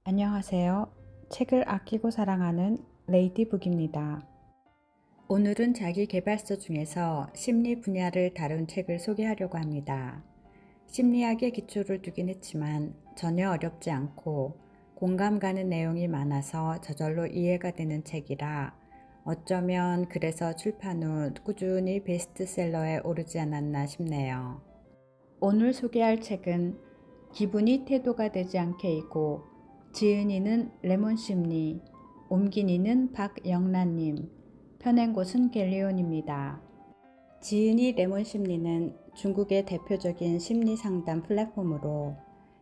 안녕하세요. 책을 아끼고 사랑하는 레이디북입니다. 오늘은 자기계발서 중에서 심리 분야를 다룬 책을 소개하려고 합니다. 심리학에 기초를 두긴 했지만 전혀 어렵지 않고 공감 가는 내용이 많아서 저절로 이해가 되는 책이라 어쩌면 그래서 출판 후 꾸준히 베스트셀러에 오르지 않았나 싶네요. 오늘 소개할 책은 기분이 태도가 되지 않게이고 지은이는 레몬심리, 옮긴이는 박영란님, 펴낸 곳은 갤리온입니다. 지은이 레몬심리는 중국의 대표적인 심리상담 플랫폼으로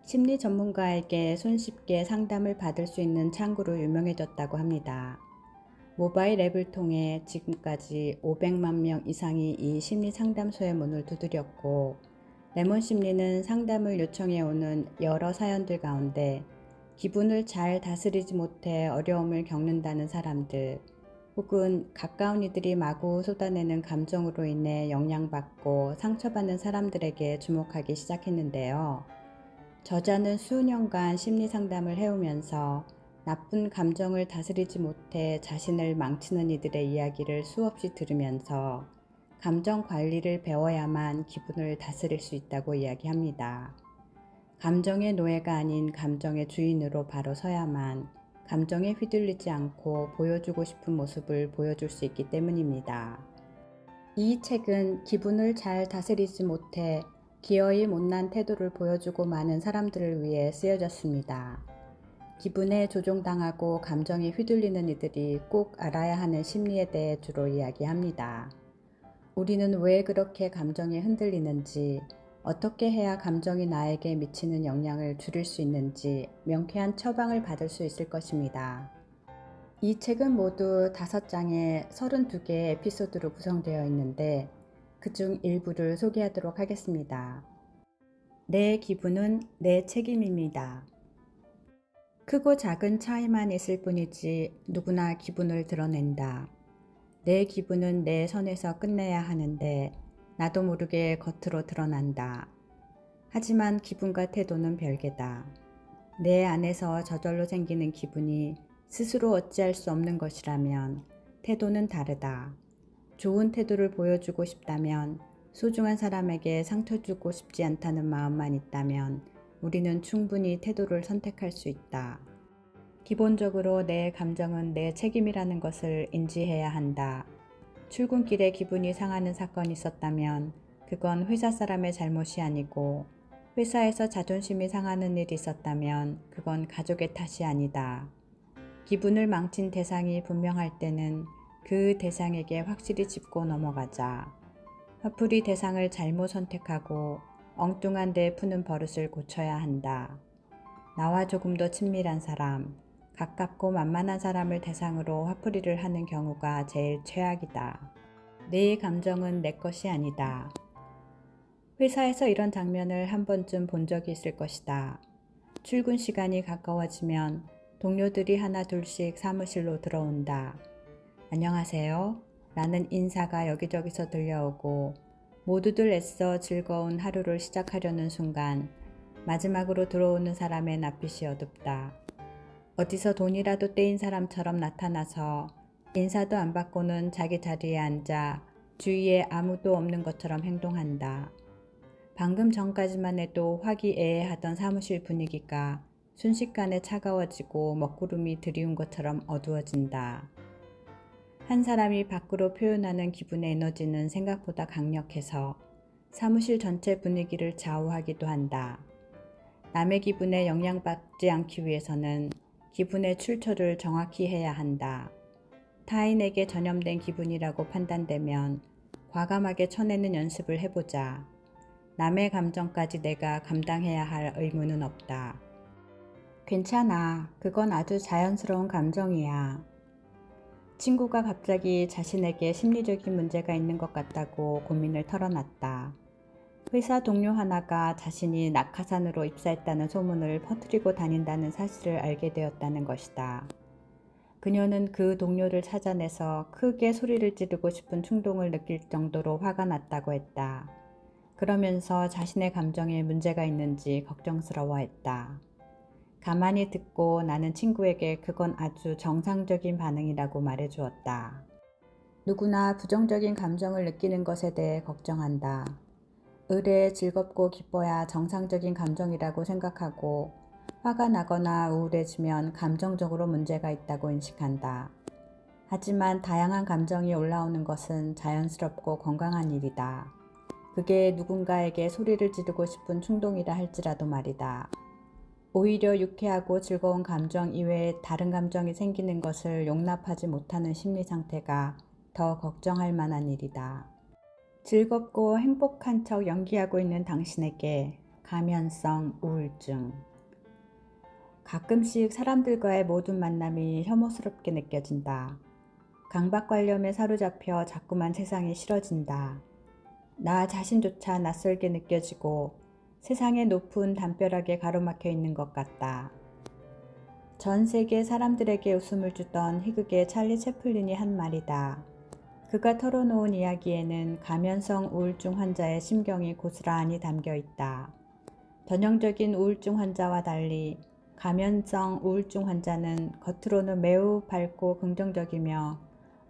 심리 전문가에게 손쉽게 상담을 받을 수 있는 창구로 유명해졌다고 합니다. 모바일 앱을 통해 지금까지 500만 명 이상이 이 심리상담소의 문을 두드렸고 레몬심리는 상담을 요청해 오는 여러 사연들 가운데 기분을 잘 다스리지 못해 어려움을 겪는다는 사람들 혹은 가까운 이들이 마구 쏟아내는 감정으로 인해 영향받고 상처받는 사람들에게 주목하기 시작했는데요. 저자는 수년간 심리상담을 해오면서 나쁜 감정을 다스리지 못해 자신을 망치는 이들의 이야기를 수없이 들으면서 감정 관리를 배워야만 기분을 다스릴 수 있다고 이야기합니다. 감정의 노예가 아닌 감정의 주인으로 바로 서야만 감정에 휘둘리지 않고 보여주고 싶은 모습을 보여줄 수 있기 때문입니다. 이 책은 기분을 잘 다스리지 못해 기어이 못난 태도를 보여주고 많은 사람들을 위해 쓰여졌습니다. 기분에 조종당하고 감정에 휘둘리는 이들이 꼭 알아야 하는 심리에 대해 주로 이야기합니다. 우리는 왜 그렇게 감정에 흔들리는지, 어떻게 해야 감정이 나에게 미치는 영향을 줄일 수 있는지 명쾌한 처방을 받을 수 있을 것입니다. 이 책은 모두 5장의 32개의 에피소드로 구성되어 있는데 그중 일부를 소개하도록 하겠습니다. 내 기분은 내 책임입니다. 크고 작은 차이만 있을 뿐이지 누구나 기분을 드러낸다. 내 기분은 내 선에서 끝내야 하는데 나도 모르게 겉으로 드러난다. 하지만 기분과 태도는 별개다. 내 안에서 저절로 생기는 기분이 스스로 어찌할 수 없는 것이라면 태도는 다르다. 좋은 태도를 보여주고 싶다면, 소중한 사람에게 상처 주고 싶지 않다는 마음만 있다면 우리는 충분히 태도를 선택할 수 있다. 기본적으로 내 감정은 내 책임이라는 것을 인지해야 한다. 출근길에 기분이 상하는 사건이 있었다면 그건 회사 사람의 잘못이 아니고 회사에서 자존심이 상하는 일이 있었다면 그건 가족의 탓이 아니다. 기분을 망친 대상이 분명할 때는 그 대상에게 확실히 짚고 넘어가자. 화풀이 대상을 잘못 선택하고 엉뚱한 데 푸는 버릇을 고쳐야 한다. 나와 조금 더 친밀한 사람, 가깝고 만만한 사람을 대상으로 화풀이를 하는 경우가 제일 최악이다. 내 감정은 내 것이 아니다. 회사에서 이런 장면을 한 번쯤 본 적이 있을 것이다. 출근 시간이 가까워지면 동료들이 하나 둘씩 사무실로 들어온다. 안녕하세요. 라는 인사가 여기저기서 들려오고 모두들 애써 즐거운 하루를 시작하려는 순간 마지막으로 들어오는 사람의 낯빛이 어둡다. 어디서 돈이라도 떼인 사람처럼 나타나서 인사도 안 받고는 자기 자리에 앉아 주위에 아무도 없는 것처럼 행동한다. 방금 전까지만 해도 화기애애하던 사무실 분위기가 순식간에 차가워지고 먹구름이 드리운 것처럼 어두워진다. 한 사람이 밖으로 표현하는 기분의 에너지는 생각보다 강력해서 사무실 전체 분위기를 좌우하기도 한다. 남의 기분에 영향받지 않기 위해서는 기분의 출처를 정확히 해야 한다. 타인에게 전염된 기분이라고 판단되면 과감하게 쳐내는 연습을 해보자. 남의 감정까지 내가 감당해야 할 의무는 없다. 괜찮아. 그건 아주 자연스러운 감정이야. 친구가 갑자기 자신에게 심리적인 문제가 있는 것 같다고 고민을 털어놨다. 회사 동료 하나가 자신이 낙하산으로 입사했다는 소문을 퍼뜨리고 다닌다는 사실을 알게 되었다는 것이다. 그녀는 그 동료를 찾아내서 크게 소리를 지르고 싶은 충동을 느낄 정도로 화가 났다고 했다. 그러면서 자신의 감정에 문제가 있는지 걱정스러워했다. 가만히 듣고 나는 친구에게 그건 아주 정상적인 반응이라고 말해 주었다. 누구나 부정적인 감정을 느끼는 것에 대해 걱정한다. 의뢰 즐겁고 기뻐야 정상적인 감정이라고 생각하고 화가 나거나 우울해지면 감정적으로 문제가 있다고 인식한다. 하지만 다양한 감정이 올라오는 것은 자연스럽고 건강한 일이다. 그게 누군가에게 소리를 지르고 싶은 충동이라 할지라도 말이다. 오히려 유쾌하고 즐거운 감정 이외에 다른 감정이 생기는 것을 용납하지 못하는 심리 상태가 더 걱정할 만한 일이다. 즐겁고 행복한 척 연기하고 있는 당신에게 가면성 우울증. 가끔씩 사람들과의 모든 만남이 혐오스럽게 느껴진다. 강박관념에 사로잡혀 자꾸만 세상이 싫어진다. 나 자신조차 낯설게 느껴지고 세상의 높은 담벼락에 가로막혀 있는 것 같다. 전 세계 사람들에게 웃음을 주던 희극의 찰리 채플린이 한 말이다. 그가 털어놓은 이야기에는 가면성 우울증 환자의 심경이 고스란히 담겨 있다. 전형적인 우울증 환자와 달리 가면성 우울증 환자는 겉으로는 매우 밝고 긍정적이며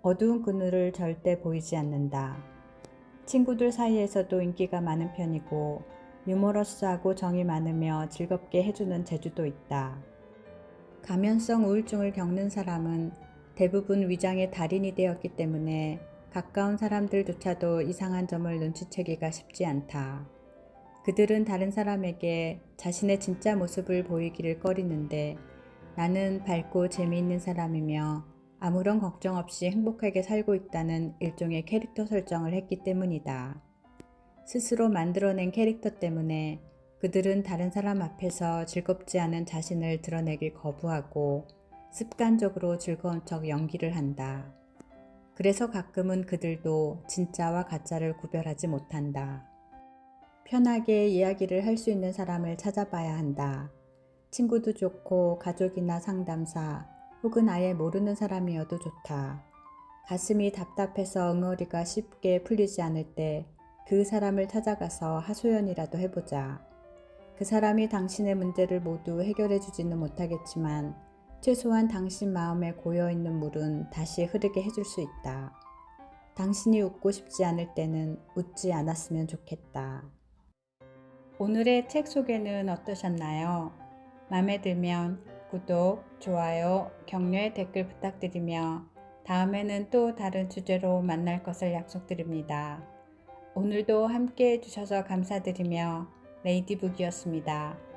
어두운 그늘을 절대 보이지 않는다. 친구들 사이에서도 인기가 많은 편이고 유머러스하고 정이 많으며 즐겁게 해주는 재주도 있다. 가면성 우울증을 겪는 사람은 대부분 위장의 달인이 되었기 때문에 가까운 사람들조차도 이상한 점을 눈치채기가 쉽지 않다. 그들은 다른 사람에게 자신의 진짜 모습을 보이기를 꺼리는데 나는 밝고 재미있는 사람이며 아무런 걱정 없이 행복하게 살고 있다는 일종의 캐릭터 설정을 했기 때문이다. 스스로 만들어낸 캐릭터 때문에 그들은 다른 사람 앞에서 즐겁지 않은 자신을 드러내길 거부하고 습관적으로 즐거운 척 연기를 한다. 그래서 가끔은 그들도 진짜와 가짜를 구별하지 못한다. 편하게 이야기를 할 수 있는 사람을 찾아봐야 한다. 친구도 좋고 가족이나 상담사 혹은 아예 모르는 사람이어도 좋다. 가슴이 답답해서 응어리가 쉽게 풀리지 않을 때 그 사람을 찾아가서 하소연이라도 해보자. 그 사람이 당신의 문제를 모두 해결해 주지는 못하겠지만 최소한 당신 마음에 고여있는 물은 다시 흐르게 해줄 수 있다. 당신이 웃고 싶지 않을 때는 웃지 않았으면 좋겠다. 오늘의 책 소개는 어떠셨나요? 마음에 들면 구독, 좋아요, 격려의 댓글 부탁드리며 다음에는 또 다른 주제로 만날 것을 약속드립니다. 오늘도 함께 해주셔서 감사드리며 레이디북이었습니다.